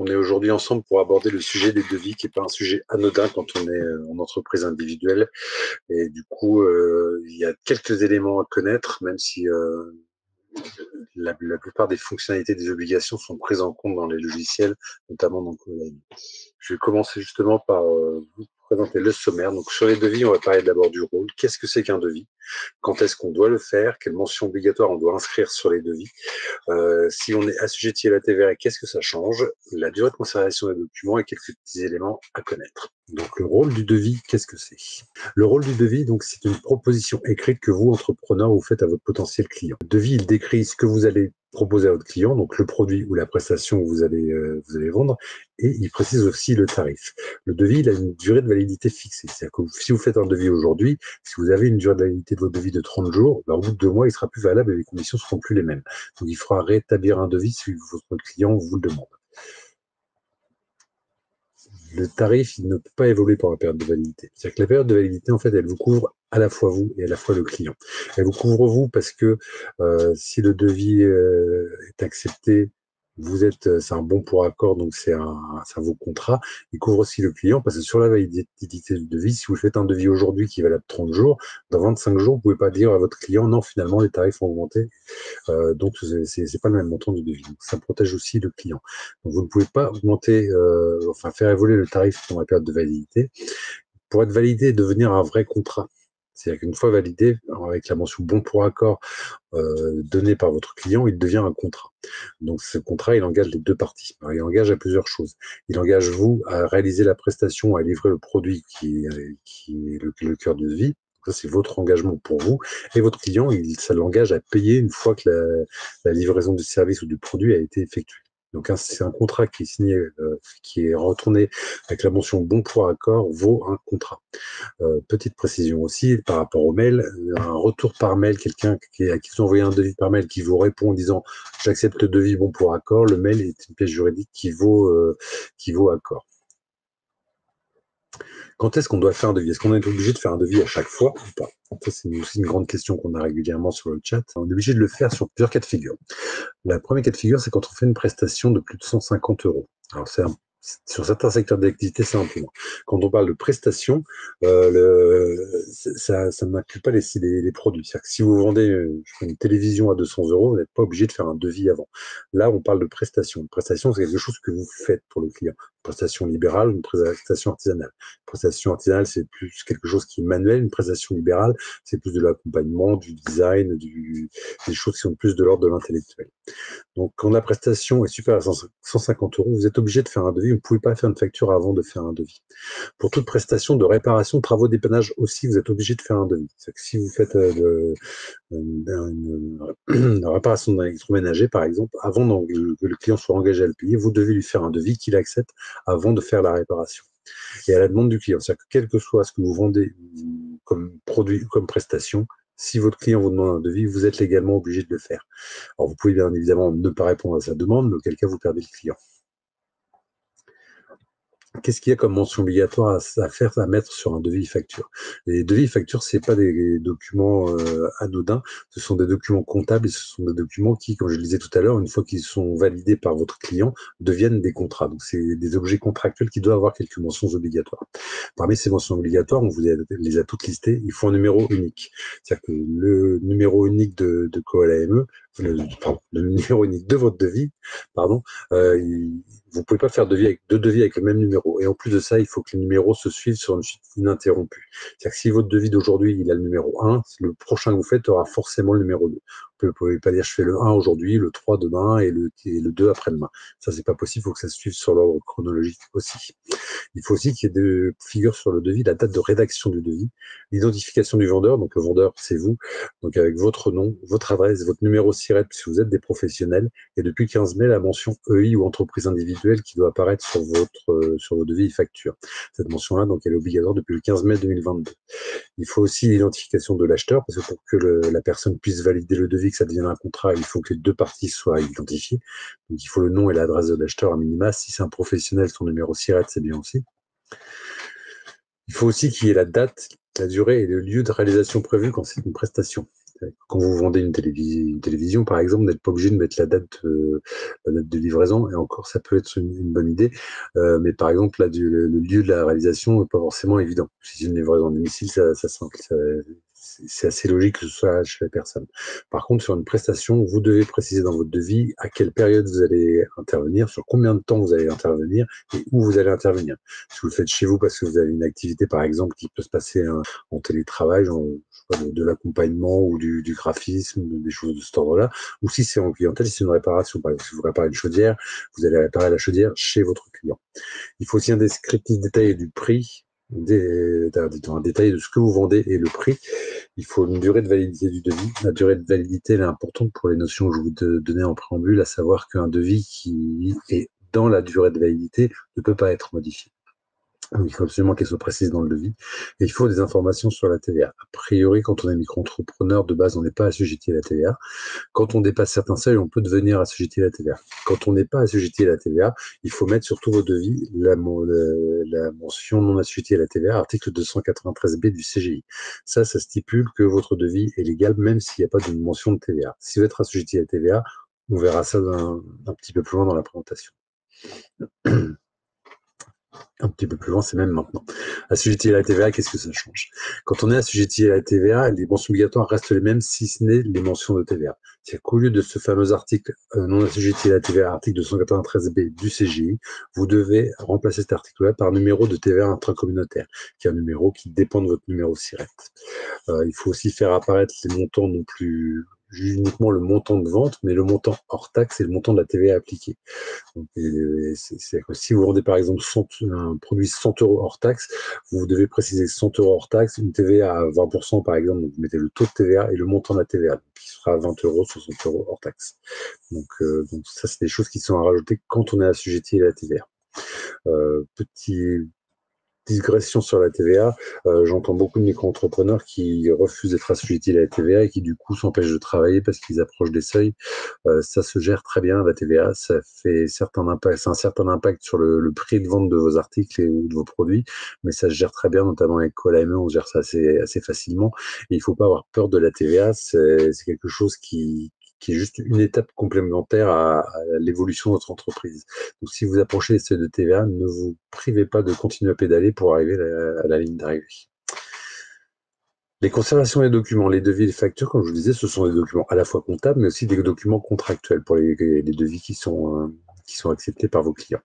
On est aujourd'hui ensemble pour aborder le sujet des devis, qui n'est pas un sujet anodin quand on est en entreprise individuelle. Et du coup, il y a quelques éléments à connaître, même si la plupart des fonctionnalités des obligations sont prises en compte dans les logiciels, notamment dans Coline. Je vais commencer justement par vous présenter le sommaire. Donc sur les devis, on va parler d'abord du rôle. Qu'est-ce que c'est qu'un devis? Quand est-ce qu'on doit le faire? Quelles mentions obligatoires on doit inscrire sur les devis? Si on est assujetti à la TVA, qu'est-ce que ça change? La durée de conservation des documents et quelques petits éléments à connaître. Donc le rôle du devis, qu'est-ce que c'est? Le rôle du devis, donc c'est une proposition écrite que vous, entrepreneur, vous faites à votre potentiel client. Le devis, il décrit ce que vous allez proposer à votre client, donc le produit ou la prestation que vous allez vendre, et il précise aussi le tarif. Le devis, il a une durée de validité fixée. C'est-à-dire que si vous faites un devis aujourd'hui, si vous avez une durée de validité de votre devis de 30 jours, ben, au bout de 2 mois, il sera plus valable et les conditions ne seront plus les mêmes. Donc, il faudra rétablir un devis si votre client vous le demande. Le tarif, il ne peut pas évoluer pendant la période de validité. C'est-à-dire que la période de validité, en fait, elle vous couvre à la fois vous et à la fois le client. Elle vous couvre vous parce que si le devis est accepté, c'est un bon pour accord, donc c'est un vos contrat. Il couvre aussi le client parce que sur la validité du devis, si vous faites un devis aujourd'hui qui est valable 30 jours, dans 25 jours, vous pouvez pas dire à votre client non, finalement les tarifs ont augmenté. Donc, c'est pas le même montant du devis. Donc, ça protège aussi le client. Donc, vous ne pouvez pas augmenter, faire évoluer le tarif pendant la période de validité. Pour être validé et devenir un vrai contrat, c'est-à-dire qu'une fois validé, avec la mention bon pour accord donnée par votre client, il devient un contrat. Donc, ce contrat, il engage les deux parties. Alors, il engage à plusieurs choses. Il engage vous à réaliser la prestation, à livrer le produit qui est le cœur du devis. Ça, c'est votre engagement pour vous. Et votre client, ça l'engage à payer une fois que la livraison du service ou du produit a été effectuée. Donc, c'est un contrat qui est signé, qui est retourné avec la mention bon pour accord, vaut un contrat. Petite précision aussi par rapport au mail, un retour par mail, quelqu'un à qui vous envoyez un devis par mail qui vous répond en disant j'accepte le devis bon pour accord, le mail est une pièce juridique qui vaut accord. Quand est-ce qu'on doit faire un devis? Est-ce qu'on est obligé de faire un devis à chaque fois ou pas? Ça, c'est aussi une grande question qu'on a régulièrement sur le chat. On est obligé de le faire sur plusieurs cas de figure. La première cas de figure, c'est quand on fait une prestation de plus de 150 euros. Alors, sur certains secteurs d'activité, c'est un peu moins. Quand on parle de prestations, ça n'inclut pas les produits. C'est-à-dire que si vous vendez une télévision à 200 euros, vous n'êtes pas obligé de faire un devis avant. Là, on parle de prestations. Une prestation, c'est quelque chose que vous faites pour le client. Une prestation libérale, une prestation artisanale. Une prestation artisanale, c'est plus quelque chose qui est manuel. Une prestation libérale, c'est plus de l'accompagnement, du design, des choses qui sont plus de l'ordre de l'intellectuel. Donc, quand la prestation est supérieure à 150 euros, vous êtes obligé de faire un devis. Vous ne pouvez pas faire une facture avant de faire un devis. Pour toute prestation de réparation, travaux, dépannage aussi, vous êtes obligé de faire un devis. C'est-à-dire que si vous faites une réparation d'un électroménager, par exemple, avant que le client soit engagé à le payer, vous devez lui faire un devis qu'il accepte avant de faire la réparation. Et à la demande du client. C'est-à-dire que quel que soit ce que vous vendez comme produit ou comme prestation, si votre client vous demande un devis, vous êtes légalement obligé de le faire. Alors, vous pouvez bien évidemment ne pas répondre à sa demande, mais auquel cas vous perdez le client. Qu'est-ce qu'il y a comme mention obligatoire à mettre sur un devis facture? Les devis factures, c'est pas des documents anodins, ce sont des documents comptables et ce sont des documents qui, comme je le disais tout à l'heure, une fois qu'ils sont validés par votre client, deviennent des contrats. Donc, c'est des objets contractuels qui doivent avoir quelques mentions obligatoires. Parmi ces mentions obligatoires, on vous les a toutes listées, il faut un numéro unique. C'est-à-dire que le numéro unique de Coal AME, le numéro unique de votre devis, vous pouvez pas faire deux devis avec le même numéro. Et en plus de ça, il faut que les numéros se suivent sur une suite ininterrompue. C'est-à-dire que si votre devis d'aujourd'hui, il a le numéro 1, le prochain que vous faites aura forcément le numéro 2. Vous ne pouvez pas dire je fais le 1 aujourd'hui, le 3 demain et le 2 après-demain. Ça, c'est pas possible, il faut que ça se suive sur l'ordre chronologique aussi. Il faut aussi qu'il y ait de figure sur le devis la date de rédaction du devis, l'identification du vendeur, donc le vendeur, c'est vous, donc avec votre nom, votre adresse, votre numéro SIRET, si vous êtes des professionnels, et depuis 15 mai, la mention EI ou entreprise individuelle qui doit apparaître sur vos devis et factures. Cette mention-là, donc, elle est obligatoire depuis le 15 mai 2022. Il faut aussi l'identification de l'acheteur, parce que pour que la personne puisse valider le devis, que ça devienne un contrat, il faut que les deux parties soient identifiées. Donc, il faut le nom et l'adresse de l'acheteur à minima. Si c'est un professionnel, son numéro SIRET, c'est bien aussi. Il faut aussi qu'il y ait la date, la durée et le lieu de réalisation prévu quand c'est une prestation. Quand vous vendez une télévision, par exemple, vous n'êtes pas obligé de mettre la date de livraison, et encore, ça peut être une bonne idée. Mais par exemple, là, le lieu de la réalisation n'est pas forcément évident. Si c'est une livraison à domicile, c'est assez logique que ce soit chez la personne. Par contre, sur une prestation, vous devez préciser dans votre devis à quelle période vous allez intervenir, sur combien de temps vous allez intervenir et où vous allez intervenir. Si vous le faites chez vous parce que vous avez une activité, par exemple, qui peut se passer en télétravail, genre, je sais pas, de l'accompagnement ou du graphisme, des choses de cet ordre-là, ou si c'est en clientèle, si c'est une réparation, par exemple, si vous réparez une chaudière, vous allez réparer la chaudière chez votre client. Il faut aussi un descriptif détaillé du prix, un détail de ce que vous vendez et le prix. Il faut une durée de validité du devis. La durée de validité elle est importante pour les notions que je vous donnais en préambule, à savoir qu'un devis qui est dans la durée de validité ne peut pas être modifié. Donc, il faut absolument qu'elle soit précise dans le devis. Et il faut des informations sur la TVA. A priori, quand on est micro-entrepreneur, de base, on n'est pas assujetti à la TVA. Quand on dépasse certains seuils, on peut devenir assujetti à la TVA. Quand on n'est pas assujetti à la TVA, il faut mettre sur tous vos devis la mention non assujetti à la TVA, article 293B du CGI. Ça stipule que votre devis est légal, même s'il n'y a pas de mention de TVA. Si vous êtes assujetti à la TVA, on verra ça un petit peu plus loin dans la présentation. Un petit peu plus loin, c'est même maintenant. Assujetti à la TVA, qu'est-ce que ça change? Quand on est assujetti à la TVA, les mentions obligatoires restent les mêmes, si ce n'est les mentions de TVA. C'est-à-dire qu'au lieu de ce fameux article non assujetti à la TVA, article 293B du CGI, vous devez remplacer cet article-là par numéro de TVA intracommunautaire, qui est un numéro qui dépend de votre numéro SIRET. Il faut aussi faire apparaître les montants non plus uniquement le montant de vente, mais le montant hors taxe et le montant de la TVA appliquée. C'est-à-dire que si vous vendez par exemple un produit 100 euros hors taxe, vous devez préciser 100 euros hors taxe, une TVA à 20% par exemple, donc vous mettez le taux de TVA et le montant de la TVA, qui sera 20 euros, 60 euros hors taxe. Donc ça, c'est des choses qui sont à rajouter quand on est assujetti à la TVA. Petit digression sur la TVA, j'entends beaucoup de micro-entrepreneurs qui refusent d'être assujettis à la TVA et qui du coup s'empêchent de travailler parce qu'ils approchent des seuils. Ça se gère très bien, la TVA, ça fait un certain impact sur le prix de vente de vos articles ou de vos produits, mais ça se gère très bien, notamment avec Colame, on gère ça assez facilement. Et il ne faut pas avoir peur de la TVA, c'est quelque chose qui est juste une étape complémentaire à l'évolution de votre entreprise. Donc, si vous approchez les seuils de TVA, ne vous privez pas de continuer à pédaler pour arriver à la ligne d'arrivée. Les conservations des documents, les devis et les factures, comme je vous disais, ce sont des documents à la fois comptables, mais aussi des documents contractuels pour les devis qui sont acceptés par vos clients.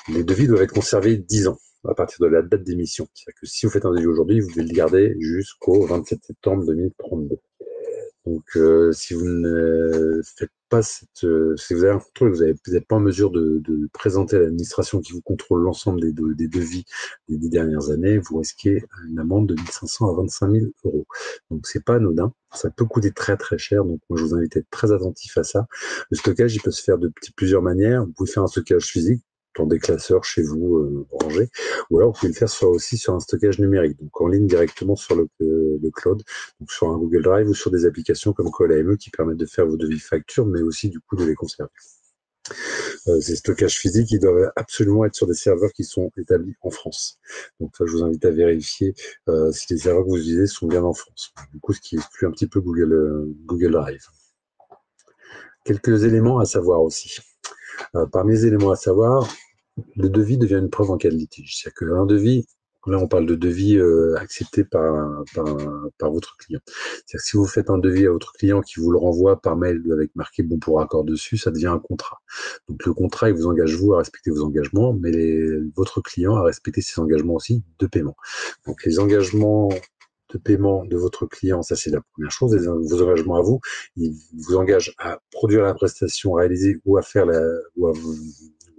Les devis doivent être conservés 10 ans à partir de la date d'émission. C'est-à-dire que si vous faites un devis aujourd'hui, vous devez le garder jusqu'au 27 septembre 2032. Donc, si vous ne faites pas si vous avez un contrôle, vous n'êtes pas en mesure de présenter à l'administration qui vous contrôle l'ensemble des devis des 10 dernières années, vous risquez une amende de 1 500 à 25 000 euros. Donc, c'est pas anodin. Ça peut coûter très, très cher. Donc, moi, je vous invite à être très attentif à ça. Le stockage, il peut se faire de plusieurs manières. Vous pouvez faire un stockage physique dans des classeurs chez vous rangés, ou alors vous pouvez le faire aussi sur un stockage numérique, donc en ligne directement sur le cloud, donc sur un Google Drive ou sur des applications comme Colame qui permettent de faire vos devis factures, mais aussi du coup de les conserver. Ces stockages physiques, ils doivent absolument être sur des serveurs qui sont établis en France. Donc ça, je vous invite à vérifier si les serveurs que vous utilisez sont bien en France. Du coup, ce qui exclut un petit peu Google Drive. Quelques éléments à savoir aussi. Parmi les éléments à savoir, le devis devient une preuve en cas de litige. C'est-à-dire qu'un devis, là on parle de devis accepté par votre client. C'est-à-dire que si vous faites un devis à votre client qui vous le renvoie par mail avec marqué bon pour accord dessus, ça devient un contrat. Donc le contrat, il vous engage vous à respecter vos engagements, mais votre client à respecter ses engagements aussi de paiement. Donc les engagements de paiement de votre client, ça c'est la première chose. Et vos engagements à vous, ils vous engagent à produire la prestation réalisée ou à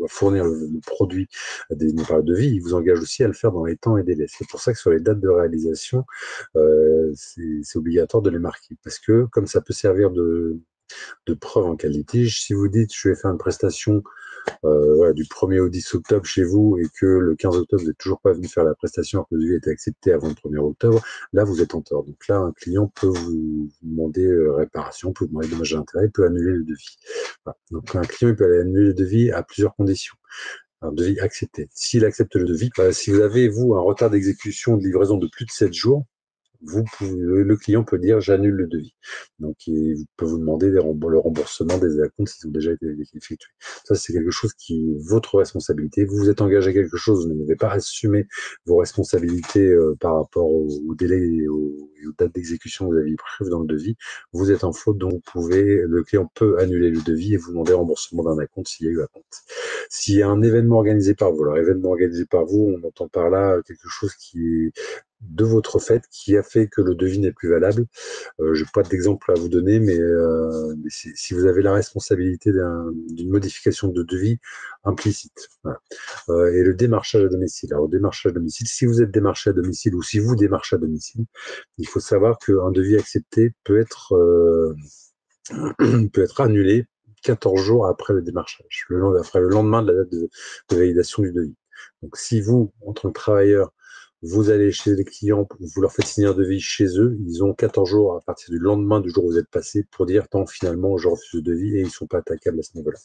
fournir le produit des devis, il vous engage aussi à le faire dans les temps et délais. C'est pour ça que sur les dates de réalisation, c'est obligatoire de les marquer. Parce que comme ça peut servir de preuve en cas de litige, si vous dites je vais faire une prestation du 1er au 10 octobre chez vous et que le 15 octobre, vous n'êtes toujours pas venu faire la prestation alors que le devis a été accepté avant le 1er octobre, là, vous êtes en tort. Donc là, un client peut vous demander réparation, peut vous demander dommage d'intérêt, peut annuler le devis. Voilà. Donc un client il peut aller annuler le devis à plusieurs conditions. Un devis accepté. S'il accepte le devis, si vous avez, vous, un retard d'exécution de livraison de plus de 7 jours, le client peut dire j'annule le devis. Donc, il peut vous demander le remboursement des acomptes s'ils ont déjà été effectués. Ça, c'est quelque chose qui est votre responsabilité. Vous vous êtes engagé à quelque chose, vous n'avez pas assumé vos responsabilités par rapport au délai et aux dates d'exécution que vous aviez prévues dans le devis. Vous êtes en faute, donc le client peut annuler le devis et vous demander remboursement d'un acompte s'il y a eu acompte. S'il y a un événement organisé par vous, alors événement organisé par vous, on entend par là quelque chose qui est de votre fait, qui a fait que le devis n'est plus valable. Je n'ai pas d'exemple à vous donner, mais si vous avez la responsabilité d'une modification de devis implicite. Voilà. Et le démarchage à domicile. Alors, le démarchage à domicile, si vous êtes démarché à domicile ou si vous démarchez à domicile, il faut savoir qu'un devis accepté peut être annulé 14 jours après le démarchage, après le lendemain de la date de validation du devis. Donc, si vous, en tant que travailleur, vous allez chez les clients, vous leur faites signer un devis chez eux, ils ont 14 jours à partir du lendemain du jour où vous êtes passé pour dire, tant finalement, je refuse le devis et ils ne sont pas attaquables à ce niveau-là.